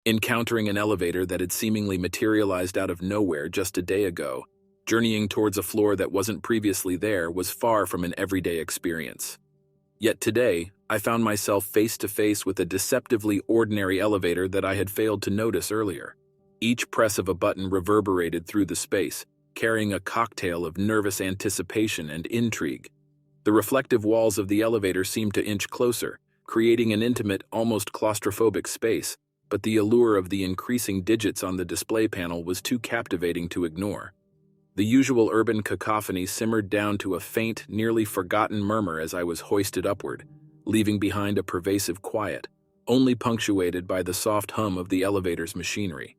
Encountering an elevator that had seemingly materialized out of nowhere just a day ago, journeying towards a floor that wasn't previously there was far from an everyday experience. Yet today, I found myself face to face with a deceptively ordinary elevator that I had failed to notice earlier. Each press of a button reverberated through the space, carrying a cocktail of nervous anticipation and intrigue. The reflective walls of the elevator seemed to inch closer, creating an intimate, almost claustrophobic space, but the allure of the increasing digits on the display panel was too captivating to ignore. The usual urban cacophony simmered down to a faint, nearly forgotten murmur as I was hoisted upward, leaving behind a pervasive quiet, only punctuated by the soft hum of the elevator's machinery.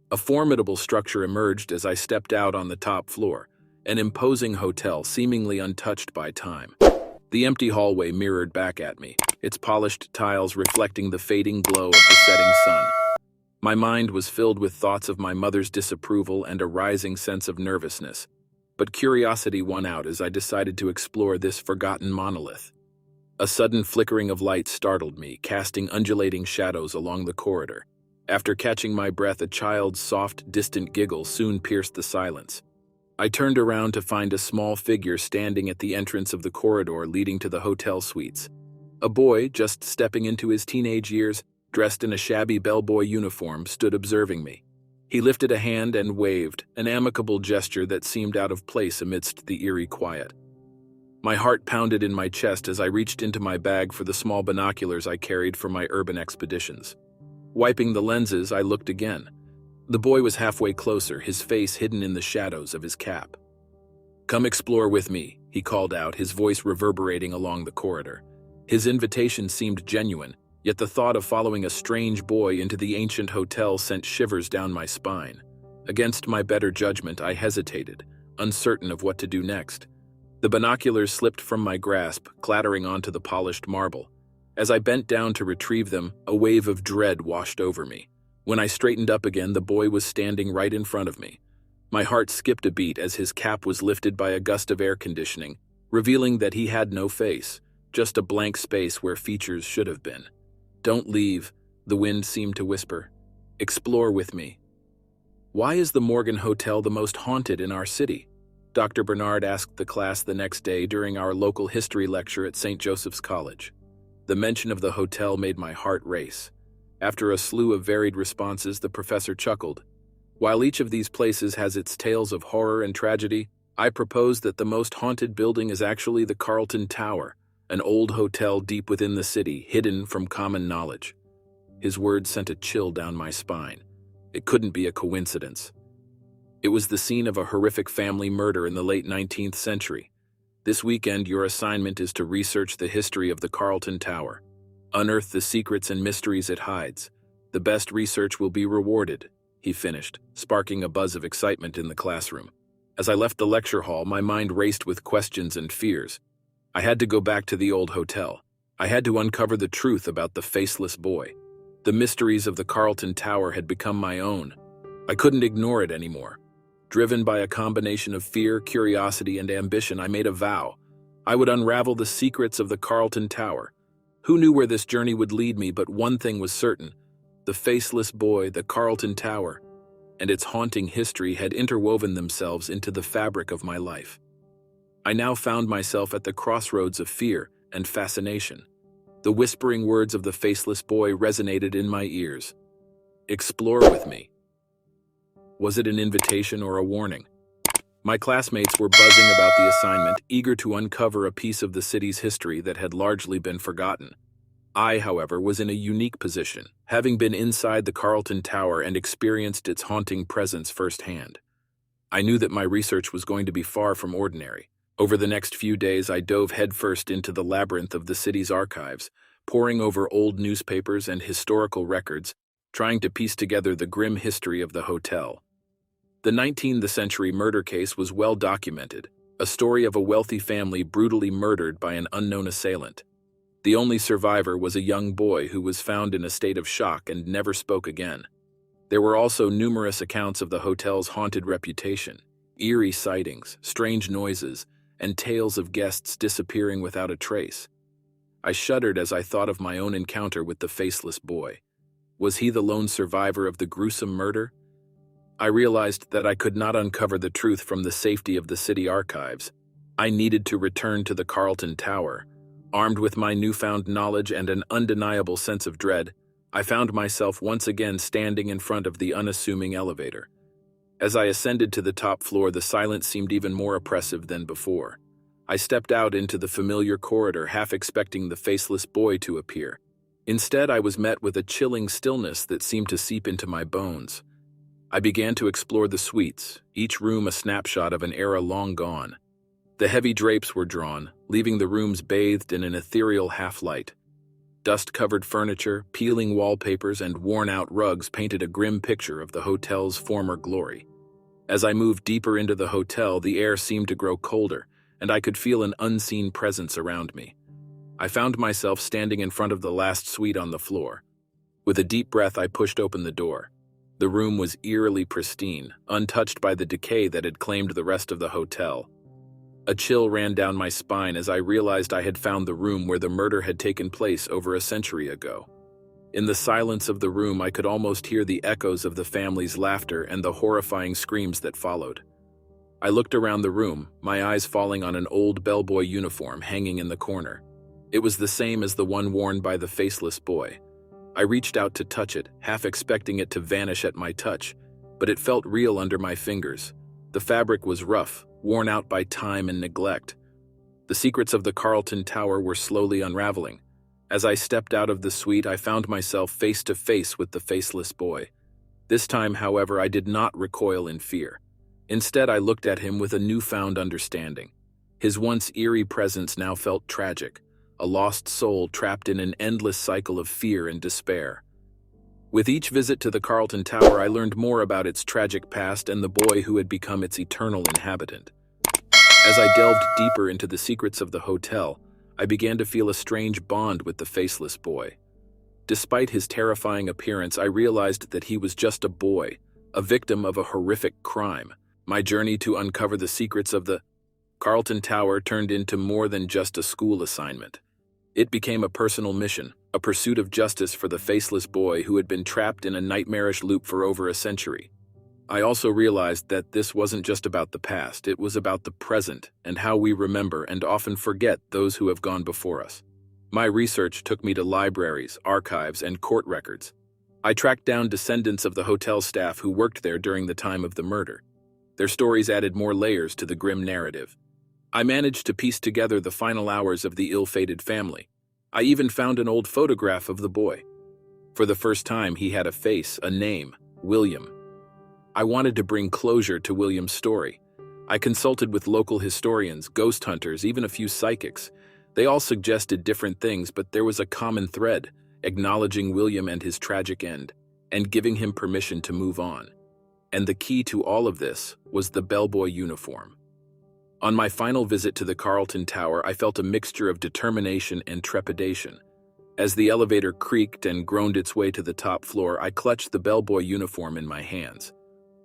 A formidable structure emerged as I stepped out on the top floor, an imposing hotel seemingly untouched by time. The empty hallway mirrored back at me, its polished tiles reflecting the fading glow of the setting sun. My mind was filled with thoughts of my mother's disapproval and a rising sense of nervousness, but curiosity won out as I decided to explore this forgotten monolith. A sudden flickering of light startled me, casting undulating shadows along the corridor. After catching my breath, a child's soft, distant giggle soon pierced the silence. I turned around to find a small figure standing at the entrance of the corridor leading to the hotel suites. A boy, just stepping into his teenage years, dressed in a shabby bellboy uniform, stood observing me. He lifted a hand and waved, an amicable gesture that seemed out of place amidst the eerie quiet. My heart pounded in my chest as I reached into my bag for the small binoculars I carried for my urban expeditions. Wiping the lenses, I looked again. The boy was halfway closer, his face hidden in the shadows of his cap. "Come explore with me," he called out, his voice reverberating along the corridor. His invitation seemed genuine, yet the thought of following a strange boy into the ancient hotel sent shivers down my spine. Against my better judgment, I hesitated, uncertain of what to do next. The binoculars slipped from my grasp, clattering onto the polished marble. As I bent down to retrieve them, a wave of dread washed over me. When I straightened up again, the boy was standing right in front of me. My heart skipped a beat as his cap was lifted by a gust of air conditioning, revealing that he had no face, just a blank space where features should have been. "Don't leave," the wind seemed to whisper. "Explore with me." "Why is the Morgan Hotel the most haunted in our city?" Dr. Bernard asked the class the next day during our local history lecture at St. Joseph's College. The mention of the hotel made my heart race. After a slew of varied responses, the professor chuckled. "While each of these places has its tales of horror and tragedy, I propose that the most haunted building is actually the Carlton Tower, an old hotel deep within the city, hidden from common knowledge." His words sent a chill down my spine. It couldn't be a coincidence. It was the scene of a horrific family murder in the late 19th century. This weekend, your assignment is to research the history of the Carlton Tower. Unearth the secrets and mysteries it hides. The best research will be rewarded, he finished, sparking a buzz of excitement in the classroom. As I left the lecture hall, my mind raced with questions and fears. I had to go back to the old hotel. I had to uncover the truth about the faceless boy. The mysteries of the Carlton Tower had become my own. I couldn't ignore it anymore. Driven by a combination of fear, curiosity, and ambition, I made a vow. I would unravel the secrets of the Carlton Tower. Who knew where this journey would lead me, but one thing was certain. The faceless boy, the Carlton Tower, and its haunting history had interwoven themselves into the fabric of my life. I now found myself at the crossroads of fear and fascination. The whispering words of the faceless boy resonated in my ears. "Explore with me." Was it an invitation or a warning? My classmates were buzzing about the assignment, eager to uncover a piece of the city's history that had largely been forgotten. I, however, was in a unique position, having been inside the Carlton Tower and experienced its haunting presence firsthand. I knew that my research was going to be far from ordinary. Over the next few days, I dove headfirst into the labyrinth of the city's archives, poring over old newspapers and historical records, trying to piece together the grim history of the hotel. The 19th century murder case was well documented, a story of a wealthy family brutally murdered by an unknown assailant. The only survivor was a young boy who was found in a state of shock and never spoke again. There were also numerous accounts of the hotel's haunted reputation, eerie sightings, strange noises, and tales of guests disappearing without a trace. I shuddered as I thought of my own encounter with the faceless boy. Was he the lone survivor of the gruesome murder? I realized that I could not uncover the truth from the safety of the city archives. I needed to return to the Carlton Tower. Armed with my newfound knowledge and an undeniable sense of dread, I found myself once again standing in front of the unassuming elevator. As I ascended to the top floor, the silence seemed even more oppressive than before. I stepped out into the familiar corridor, half expecting the faceless boy to appear. Instead, I was met with a chilling stillness that seemed to seep into my bones. I began to explore the suites, each room a snapshot of an era long gone. The heavy drapes were drawn, leaving the rooms bathed in an ethereal half-light. Dust-covered furniture, peeling wallpapers, and worn-out rugs painted a grim picture of the hotel's former glory. As I moved deeper into the hotel, the air seemed to grow colder, and I could feel an unseen presence around me. I found myself standing in front of the last suite on the floor. With a deep breath, I pushed open the door. The room was eerily pristine, untouched by the decay that had claimed the rest of the hotel. A chill ran down my spine as I realized I had found the room where the murder had taken place over a century ago. In the silence of the room, I could almost hear the echoes of the family's laughter and the horrifying screams that followed. I looked around the room, my eyes falling on an old bellboy uniform hanging in the corner. It was the same as the one worn by the faceless boy. I reached out to touch it, half expecting it to vanish at my touch, but it felt real under my fingers. The fabric was rough, worn out by time and neglect. The secrets of the Carlton Tower were slowly unraveling. As I stepped out of the suite, I found myself face to face with the faceless boy. This time, however, I did not recoil in fear. Instead, I looked at him with a newfound understanding. His once eerie presence now felt tragic, a lost soul trapped in an endless cycle of fear and despair. With each visit to the Carlton Tower, I learned more about its tragic past and the boy who had become its eternal inhabitant. As I delved deeper into the secrets of the hotel, I began to feel a strange bond with the faceless boy. Despite his terrifying appearance, I realized that he was just a boy, a victim of a horrific crime. My journey to uncover the secrets of the Carlton Tower turned into more than just a school assignment. It became a personal mission, a pursuit of justice for the faceless boy who had been trapped in a nightmarish loop for over a century. I also realized that this wasn't just about the past, it was about the present and how we remember and often forget those who have gone before us. My research took me to libraries, archives, and court records. I tracked down descendants of the hotel staff who worked there during the time of the murder. Their stories added more layers to the grim narrative. I managed to piece together the final hours of the ill-fated family. I even found an old photograph of the boy. For the first time, he had a face, a name, William. I wanted to bring closure to William's story. I consulted with local historians, ghost hunters, even a few psychics. They all suggested different things, but there was a common thread, acknowledging William and his tragic end, and giving him permission to move on. And the key to all of this was the bellboy uniform. On my final visit to the Carlton Tower, I felt a mixture of determination and trepidation. As the elevator creaked and groaned its way to the top floor, I clutched the bellboy uniform in my hands.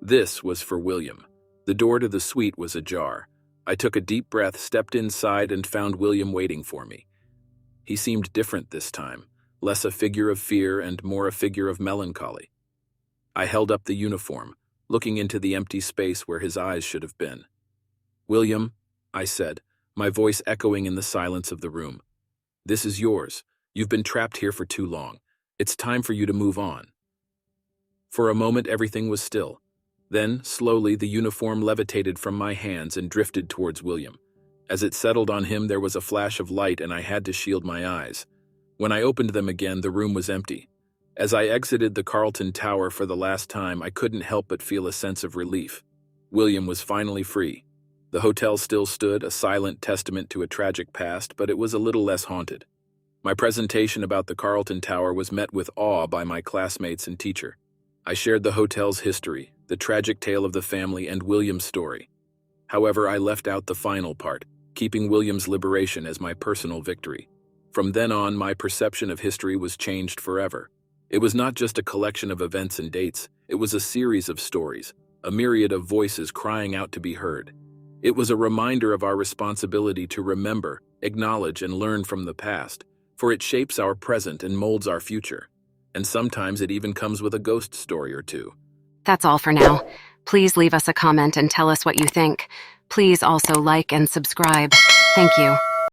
This was for William. The door to the suite was ajar. I took a deep breath, stepped inside, and found William waiting for me. He seemed different this time, less a figure of fear and more a figure of melancholy. I held up the uniform, looking into the empty space where his eyes should have been. "William," I said, my voice echoing in the silence of the room. "This is yours. You've been trapped here for too long. It's time for you to move on." For a moment, everything was still. Then, slowly, the uniform levitated from my hands and drifted towards William. As it settled on him, there was a flash of light, and I had to shield my eyes. When I opened them again, the room was empty. As I exited the Carlton Tower for the last time, I couldn't help but feel a sense of relief. William was finally free. The hotel still stood, a silent testament to a tragic past, but it was a little less haunted. My presentation about the Carlton Tower was met with awe by my classmates and teacher. I shared the hotel's history, the tragic tale of the family, and William's story. However, I left out the final part, keeping William's liberation as my personal victory. From then on, my perception of history was changed forever. It was not just a collection of events and dates, it was a series of stories, a myriad of voices crying out to be heard. It was a reminder of our responsibility to remember, acknowledge, and learn from the past, for it shapes our present and molds our future. and sometimes it even comes with a ghost story or two. That's all for now. Please leave us a comment and tell us what you think. Please also like and subscribe. Thank you.